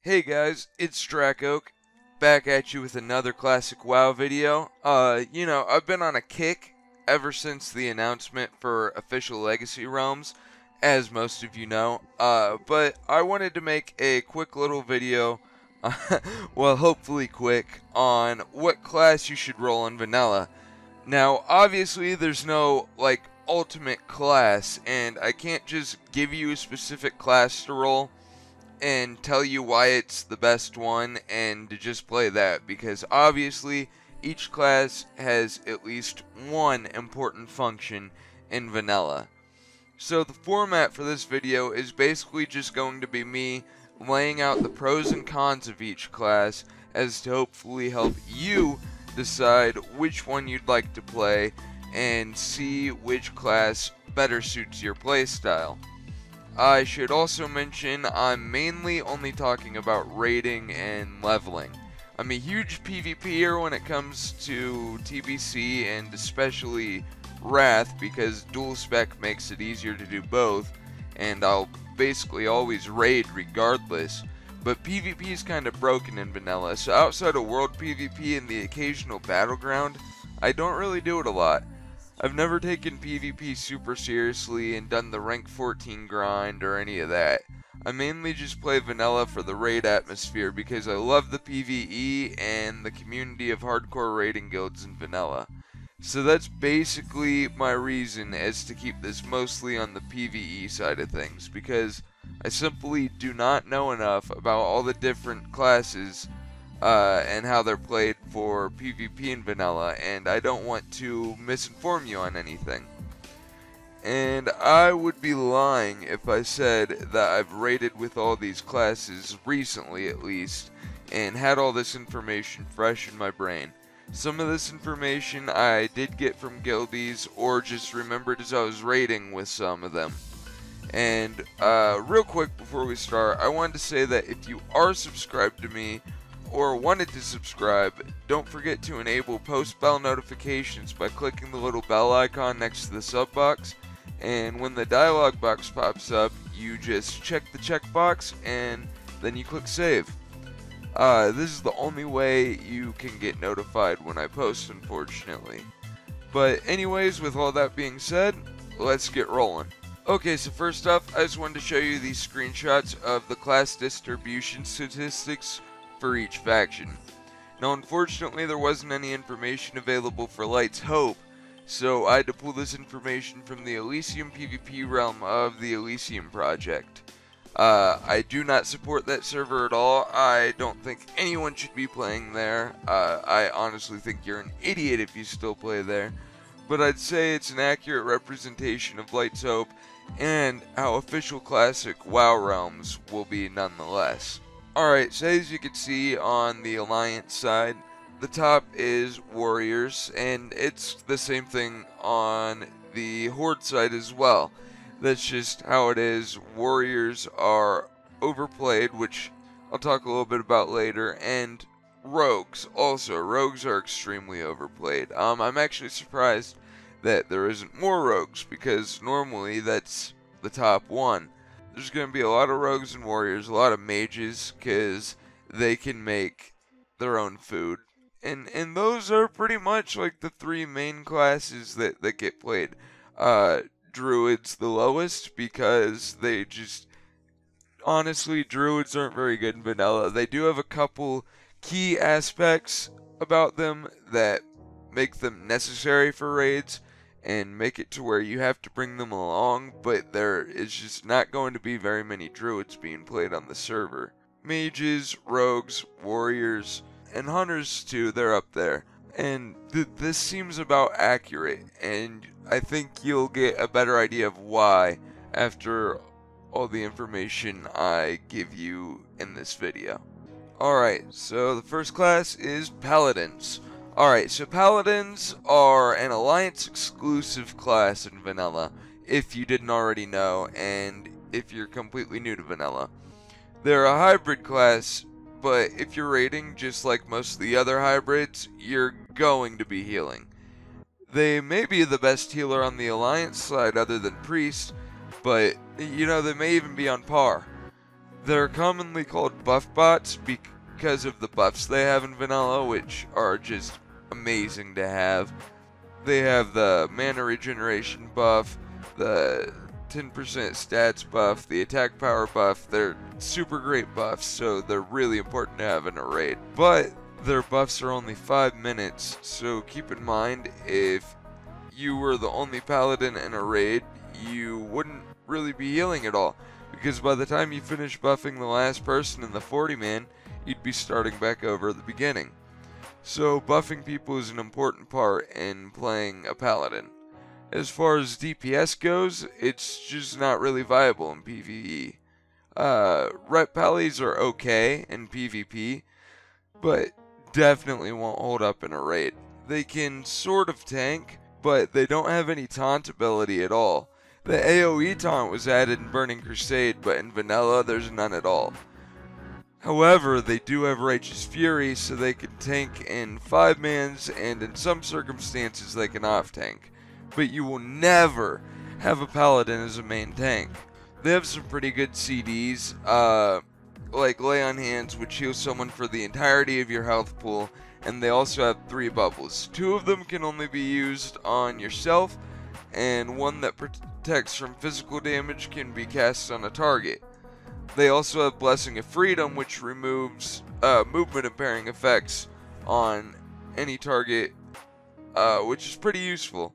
Hey guys, it's Drakoak, back at you with another Classic WoW video. I've been on a kick ever since the announcement for official Legacy Realms, as most of you know. But I wanted to make a quick little video, well, hopefully quick, on what class you should roll in vanilla. Now, obviously, there's no, ultimate class, and I can't just give you a specific class to roll and tell you why it's the best one and to just play that, because obviously each class has at least one important function in vanilla. So the format for this video is basically just going to be me laying out the pros and cons of each class as to hopefully help you decide which one you'd like to play and see which class better suits your playstyle. I should also mention I'm mainly only talking about raiding and leveling. I'm a huge PvPer when it comes to TBC and especially Wrath because dual spec makes it easier to do both, and I'll basically always raid regardless. But PvP is kind of broken in vanilla, so outside of world PvP and the occasional battleground, I don't really do it a lot. I've never taken PvP super seriously and done the rank 14 grind or any of that. I mainly just play vanilla for the raid atmosphere because I love the PvE and the community of hardcore raiding guilds in vanilla. So that's basically my reason as to keep this mostly on the PvE side of things, because I simply do not know enough about all the different classes and how they're played for PvP in vanilla, and I don't want to misinform you on anything. And I would be lying if I said that I've raided with all these classes recently at least, and had all this information fresh in my brain. Some of this information I did get from guildies, or just remembered as I was raiding with some of them. And real quick before we start, I wanted to say that if you are subscribed to me, or wanted to subscribe, don't forget to enable post-bell notifications by clicking the little bell icon next to the sub box, and when the dialog box pops up, you just check the checkbox and then you click save. This is the only way you can get notified when I post, unfortunately. But anyways, with all that being said, let's get rolling. Okay, so first off, I just wanted to show you these screenshots of the class distribution statistics for each faction. Now, unfortunately, there wasn't any information available for Light's Hope, so I had to pull this information from the Elysium PvP realm of the Elysium project. I do not support that server at all. I don't think anyone should be playing there. I honestly think you're an idiot if you still play there. But I'd say it's an accurate representation of Light's Hope and how official Classic WoW realms will be nonetheless. Alright, so as you can see on the Alliance side, the top is Warriors, and it's the same thing on the Horde side as well. That's just how it is. Warriors are overplayed, which I'll talk a little bit about later, and Rogues also. Rogues are extremely overplayed. I'm actually surprised that there isn't more Rogues, because normally that's the top one. There's going to be a lot of rogues and warriors, a lot of mages, because they can make their own food. And those are pretty much like the three main classes that get played. Druids the lowest, because they just... Honestly, druids aren't very good in vanilla. They do have a couple key aspects about them that make them necessary for raids, and make it to where you have to bring them along, but there is just not going to be very many druids being played on the server. Mages, rogues, warriors, and hunters too, they're up there. And this seems about accurate, and I think you'll get a better idea of why after all the information I give you in this video. Alright, so the first class is Paladins. Alright, so Paladins are an Alliance exclusive class in vanilla, if you didn't already know, and if you're completely new to vanilla. They're a hybrid class, but if you're raiding, just like most of the other hybrids, you're going to be healing. They may be the best healer on the Alliance side other than Priest, but, they may even be on par. They're commonly called buff bots because of the buffs they have in vanilla, which are just amazing to have. They have the mana regeneration buff, the 10% stats buff, the attack power buff. They're super great buffs, so they're really important to have in a raid. But their buffs are only 5 minutes, so keep in mind if you were the only paladin in a raid, you wouldn't really be healing at all, because by the time you finish buffing the last person in the 40-man, you'd be starting back over at the beginning. So buffing people is an important part in playing a paladin. As far as DPS goes, it's just not really viable in PvE. Rep Pallies are okay in PvP, but definitely won't hold up in a raid. They can sort of tank, but they don't have any taunt ability at all. The AoE taunt was added in Burning Crusade, but in vanilla there's none at all. However, they do have Righteous Fury, so they can tank in 5-mans, and in some circumstances they can off-tank. But you will never have a Paladin as a main tank. They have some pretty good CDs, like Lay on Hands, which heals someone for the entirety of your health pool, and they also have 3 bubbles. 2 of them can only be used on yourself, and one that protects from physical damage can be cast on a target. They also have Blessing of Freedom, which removes movement impairing effects on any target, which is pretty useful.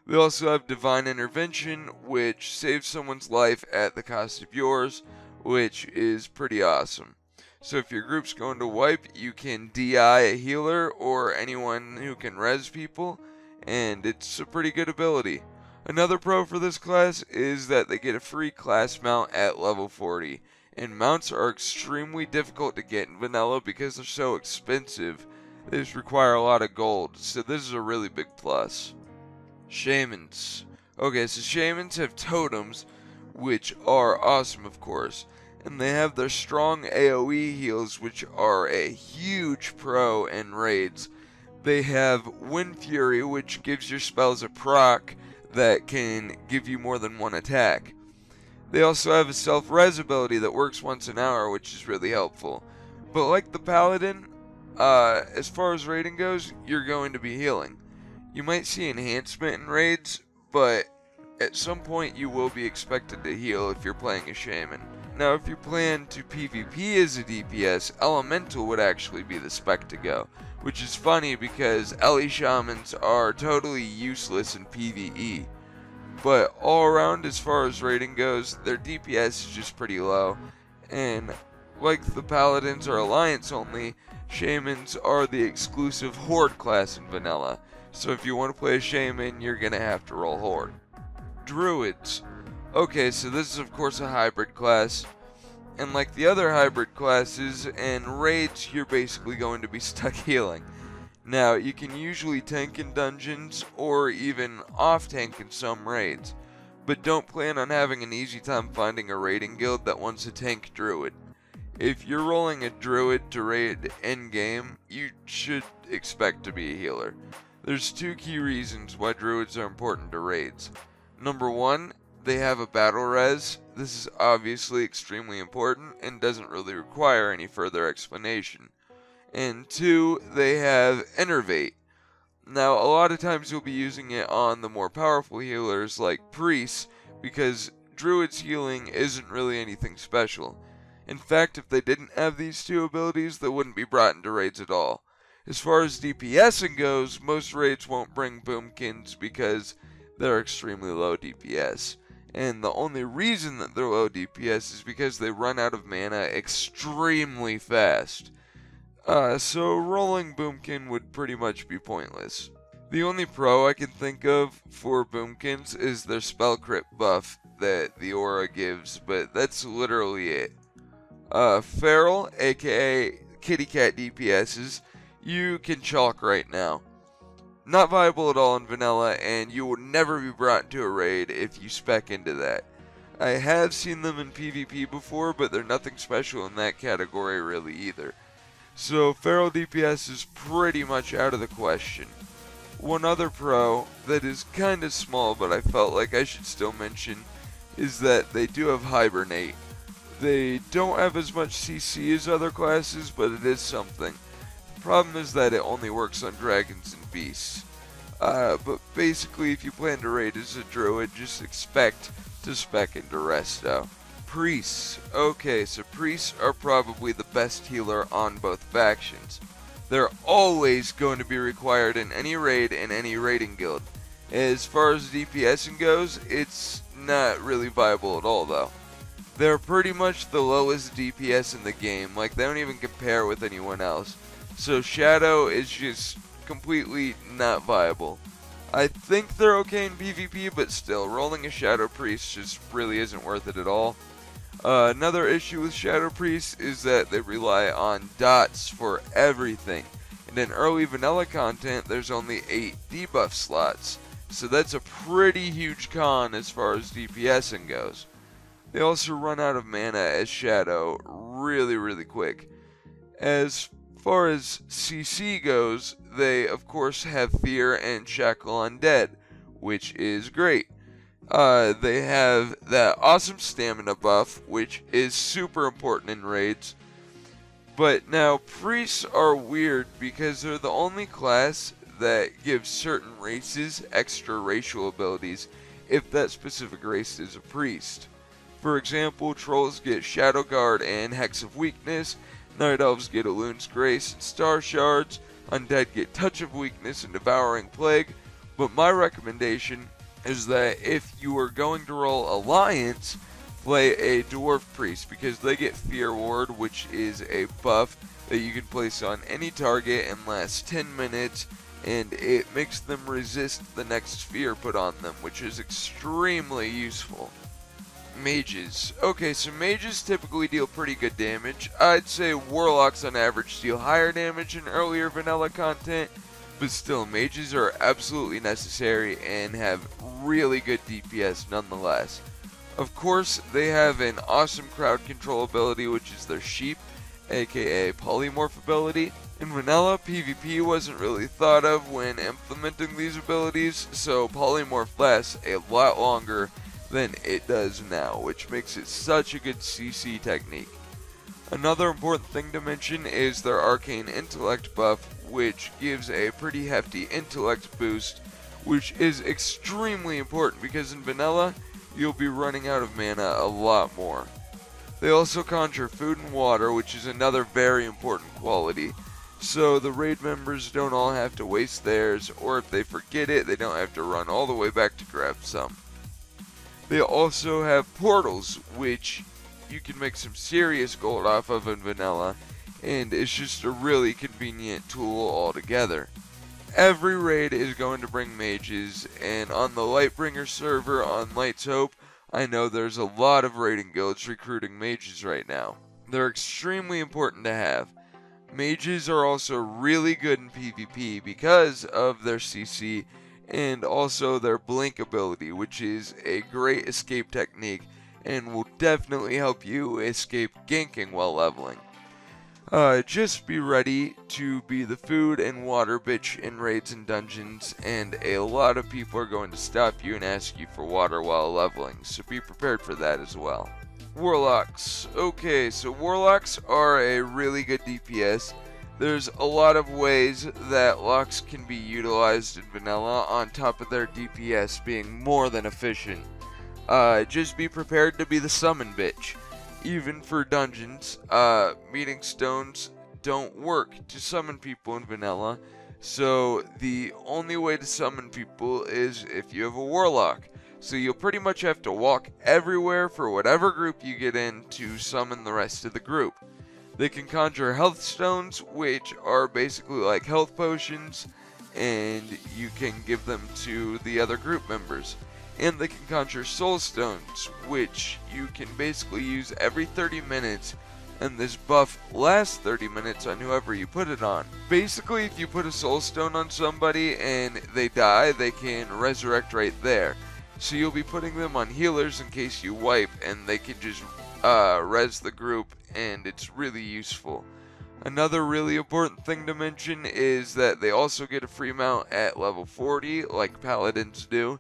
They also have Divine Intervention, which saves someone's life at the cost of yours, which is pretty awesome. So if your group's going to wipe, you can DI a healer or anyone who can res people, and it's a pretty good ability. Another pro for this class is that they get a free class mount at level 40, and mounts are extremely difficult to get in vanilla because they're so expensive. They just require a lot of gold, so this is a really big plus. Shamans. Okay, so Shamans have totems, which are awesome of course, and they have their strong AoE heals, which are a huge pro in raids. They have Wind Fury, which gives your spells a proc that can give you more than one attack. They also have a self-res ability that works once an hour, which is really helpful. But like the Paladin, as far as raiding goes, you're going to be healing. You might see enhancement in raids, but at some point you will be expected to heal if you're playing a Shaman. Now if you plan to PvP as a DPS, Elemental would actually be the spec to go. Which is funny because LE Shamans are totally useless in PvE. But all around as far as raiding goes, their DPS is just pretty low. And like the Paladins are Alliance only, Shamans are the exclusive Horde class in vanilla. So if you want to play a Shaman, you're going to have to roll Horde. Druids. Okay, so this is of course a hybrid class. And like the other hybrid classes, in raids you're basically going to be stuck healing. Now, you can usually tank in dungeons, or even off-tank in some raids. But don't plan on having an easy time finding a raiding guild that wants a tank druid. If you're rolling a druid to raid in-game, you should expect to be a healer. There's 2 key reasons why druids are important to raids. Number 1, they have a battle res. This is obviously extremely important and doesn't really require any further explanation. And 2, they have Innervate. Now a lot of times you'll be using it on the more powerful healers like priests, because druids healing isn't really anything special. In fact, if they didn't have these 2 abilities, they wouldn't be brought into raids at all. As far as DPSing goes, most raids won't bring boomkins because they're extremely low DPS. And the only reason that they're low DPS is because they run out of mana extremely fast. So rolling boomkin would pretty much be pointless. The only pro I can think of for boomkins is their spell crit buff that the aura gives, but that's literally it. Feral, aka kitty cat DPSs, you can chalk right now. Not viable at all in vanilla, and you will never be brought into a raid if you spec into that. I have seen them in PvP before, but they're nothing special in that category really either. So feral DPS is pretty much out of the question. One other pro that is kinda small, but I felt like I should still mention, is that they do have Hibernate. They don't have as much CC as other classes, but it is something. The problem is that it only works on dragons and beasts. But basically, if you plan to raid as a druid, just expect to spec into resto. Priests. Okay, so priests are probably the best healer on both factions. They're always going to be required in any raid and any raiding guild. As far as DPSing goes, it's not really viable at all though. They're pretty much the lowest DPS in the game, like they don't even compare with anyone else. So Shadow is just completely not viable. I think they're okay in PvP, but still, rolling a Shadow Priest just really isn't worth it at all. Another issue with Shadow Priests is that they rely on dots for everything. And in early vanilla content, there's only 8 debuff slots. So that's a pretty huge con as far as DPSing goes. They also run out of mana as Shadow really quick. As far as CC goes, they of course have Fear and Shackle Undead, which is great. They have that awesome stamina buff, which is super important in raids. But now, priests are weird because they're the only class that gives certain races extra racial abilities if that specific race is a priest. For example, trolls get Shadow Guard and Hex of Weakness, Night Elves get Elun's Grace and Star Shards, Undead get Touch of Weakness and Devouring Plague, but my recommendation is that if you are going to roll Alliance, play a Dwarf Priest because they get Fear Ward, which is a buff that you can place on any target and lasts 10 minutes, and it makes them resist the next fear put on them, which is extremely useful. Mages. Okay, so mages typically deal pretty good damage. I'd say warlocks on average deal higher damage in earlier vanilla content, but still, mages are absolutely necessary and have really good DPS nonetheless. Of course, they have an awesome crowd control ability, which is their sheep, aka polymorph ability. In vanilla, PvP wasn't really thought of when implementing these abilities, so polymorph lasts a lot longer than it does now, which makes it such a good CC technique. Another important thing to mention is their arcane intellect buff, which gives a pretty hefty intellect boost, which is extremely important because in vanilla, you'll be running out of mana a lot more. They also conjure food and water, which is another very important quality, so the raid members don't all have to waste theirs, or if they forget it, they don't have to run all the way back to grab some. They also have portals, which you can make some serious gold off of in vanilla, and it's just a really convenient tool altogether. Every raid is going to bring mages, and on the Lightbringer server on Light's Hope, I know there's a lot of raiding guilds recruiting mages right now. They're extremely important to have. Mages are also really good in PvP because of their CC and also their blink ability, which is a great escape technique and will definitely help you escape ganking while leveling. Just be ready to be the food and water bitch in raids and dungeons, and a lot of people are going to stop you and ask you for water while leveling, so be prepared for that as well. Warlocks. Okay, so Warlocks are a really good DPS. There's a lot of ways that locks can be utilized in vanilla on top of their DPS being more than efficient. Just be prepared to be the summon bitch. Even for dungeons, meeting stones don't work to summon people in vanilla, so the only way to summon people is if you have a warlock. So you'll pretty much have to walk everywhere for whatever group you get in to summon the rest of the group. They can conjure health stones, which are basically like health potions, and you can give them to the other group members. And they can conjure soul stones, which you can basically use every 30 minutes, and this buff lasts 30 minutes on whoever you put it on. Basically, if you put a soul stone on somebody and they die, they can resurrect right there. So you'll be putting them on healers in case you wipe, and they can just res the group, and it's really useful. Another really important thing to mention is that they also get a free mount at level 40, like Paladins do,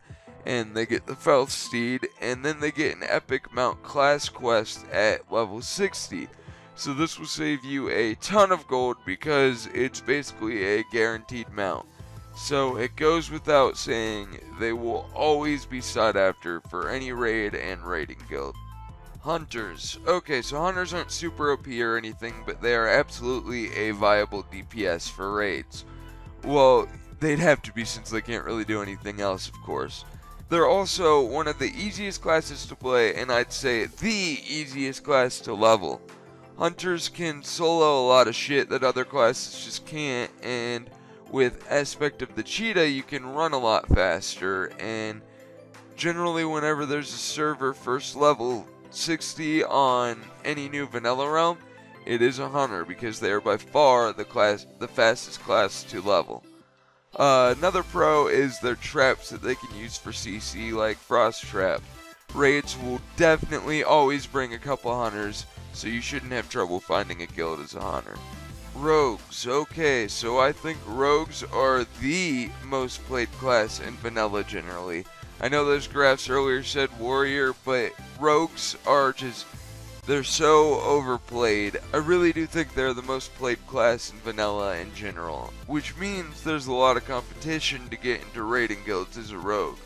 and they get the Fell Steed, and then they get an epic mount class quest at level 60. So this will save you a ton of gold because it's basically a guaranteed mount. So it goes without saying they will always be sought after for any raid and raiding guild. Hunters. Okay, so hunters aren't super OP or anything, but they are absolutely a viable DPS for raids. Well, they'd have to be since they can't really do anything else, of course. They're also one of the easiest classes to play, and I'd say the easiest class to level. Hunters can solo a lot of shit that other classes just can't, and with Aspect of the Cheetah you can run a lot faster, and generally whenever there's a server first level 60 on any new vanilla realm, it is a hunter because they are by far the fastest class to level. Another pro is their traps that they can use for CC, like Frost Trap. Raids will definitely always bring a couple hunters, so you shouldn't have trouble finding a guild as a hunter. Rogues. Okay, so I think rogues are the most played class in vanilla generally. I know those graphs earlier said warrior, but rogues are just, they're so overplayed. I really do think they're the most played class in vanilla in general, which means there's a lot of competition to get into raiding guilds as a rogue.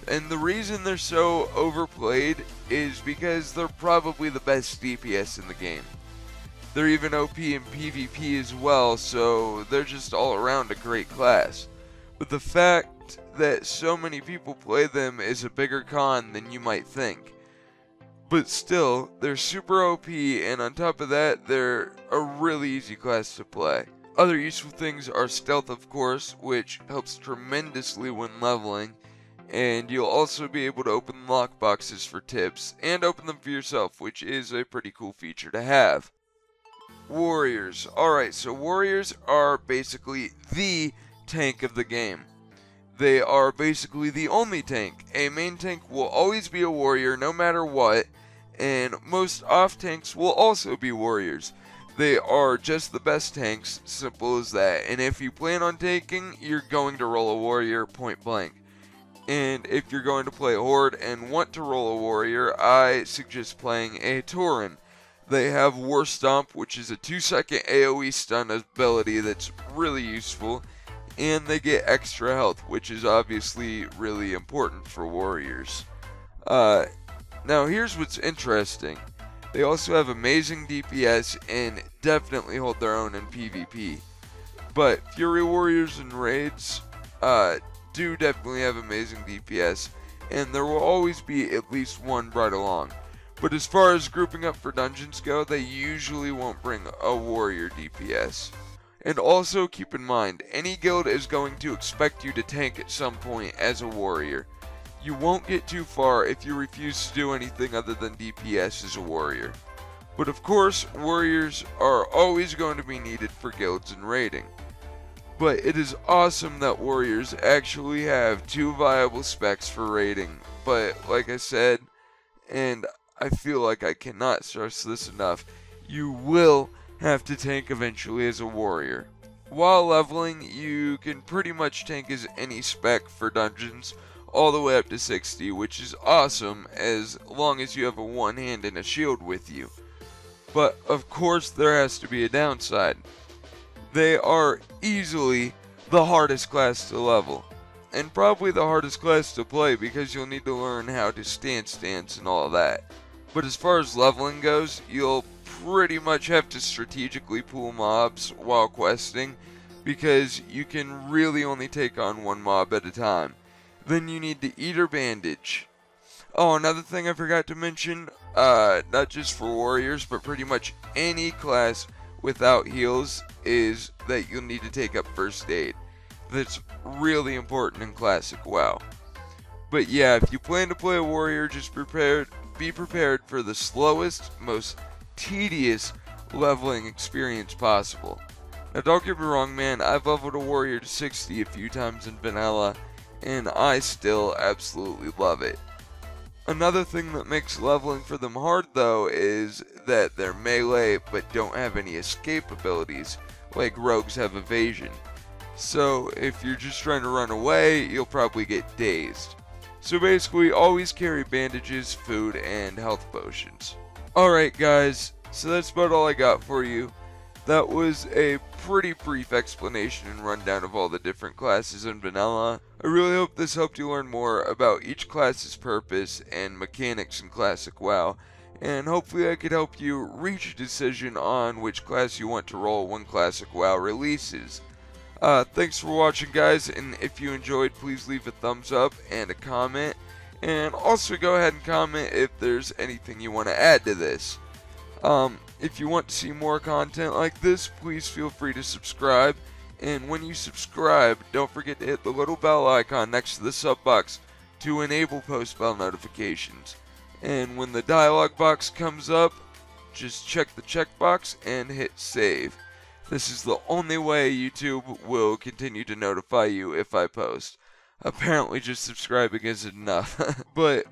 And the reason they're so overplayed is because they're probably the best DPS in the game. They're even OP in PvP as well, so they're just all around a great class. But the fact that so many people play them is a bigger con than you might think. But still, they're super OP, and on top of that, they're a really easy class to play. Other useful things are stealth, of course, which helps tremendously when leveling. And you'll also be able to open lockboxes for tips, and open them for yourself, which is a pretty cool feature to have. Warriors. Alright, so warriors are basically the tank of the game. They are basically the only tank. A main tank will always be a warrior no matter what, and most off tanks will also be warriors. They are just the best tanks, simple as that. And if you plan on tanking, you're going to roll a warrior point blank. And if you're going to play Horde and want to roll a warrior, I suggest playing a Tauren. They have War Stomp, which is a 2-second AoE stun ability that's really useful, and they get extra health, which is obviously really important for warriors. Now here's what's interesting. They also have amazing DPS and definitely hold their own in PvP. But Fury Warriors and raids do definitely have amazing DPS, and there will always be at least one right along. But as far as grouping up for dungeons go, they usually won't bring a warrior DPS. And also keep in mind, any guild is going to expect you to tank at some point as a warrior. You won't get too far if you refuse to do anything other than DPS as a warrior. But of course, warriors are always going to be needed for guilds and raiding. But it is awesome that warriors actually have 2 viable specs for raiding. But like I said, and I feel like I cannot stress this enough, you will have to tank eventually as a warrior. While leveling, you can pretty much tank as any spec for dungeons, all the way up to 60, which is awesome as long as you have a one hand and a shield with you. But of course there has to be a downside. They are easily the hardest class to level, and probably the hardest class to play because you'll need to learn how to stance and all that. But as far as leveling goes, you'll pretty much have to strategically pull mobs while questing because you can really only take on one mob at a time. Then you need to eat or bandage. Oh, another thing I forgot to mention, not just for warriors, but pretty much any class without heals, is that you'll need to take up first aid. That's really important in Classic WoW. But yeah, if you plan to play a warrior, just be prepared for the slowest, most tedious leveling experience possible. Now don't get me wrong, man, I've leveled a warrior to 60 a few times in vanilla, and I still absolutely love it. Another thing that makes leveling for them hard though is that they're melee but don't have any escape abilities, like rogues have evasion. So if you're just trying to run away, you'll probably get dazed. So basically, always carry bandages, food, and health potions. Alright guys, so that's about all I got for you. That was a pretty brief explanation and rundown of all the different classes in vanilla. I really hope this helped you learn more about each class's purpose and mechanics in Classic WoW, and hopefully I could help you reach a decision on which class you want to roll when Classic WoW releases. Thanks for watching guys, and if you enjoyed, please leave a thumbs up and a comment, and also go ahead and comment if there's anything you want to add to this. If you want to see more content like this, please feel free to subscribe, and when you subscribe, don't forget to hit the little bell icon next to the sub box to enable post-bell notifications. And when the dialog box comes up, just check the checkbox and hit save. This is the only way YouTube will continue to notify you if I post. Apparently just subscribing isn't enough. But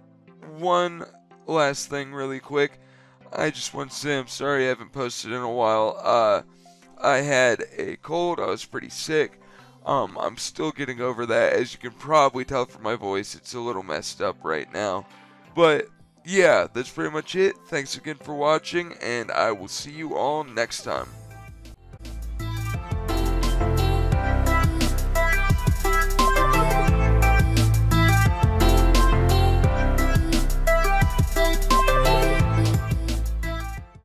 one last thing really quick. I just want to say I'm sorry I haven't posted in a while. I had a cold, I was pretty sick. I'm still getting over that. As you can probably tell from my voice, it's a little messed up right now. But yeah, that's pretty much it. Thanks again for watching, and I will see you all next time.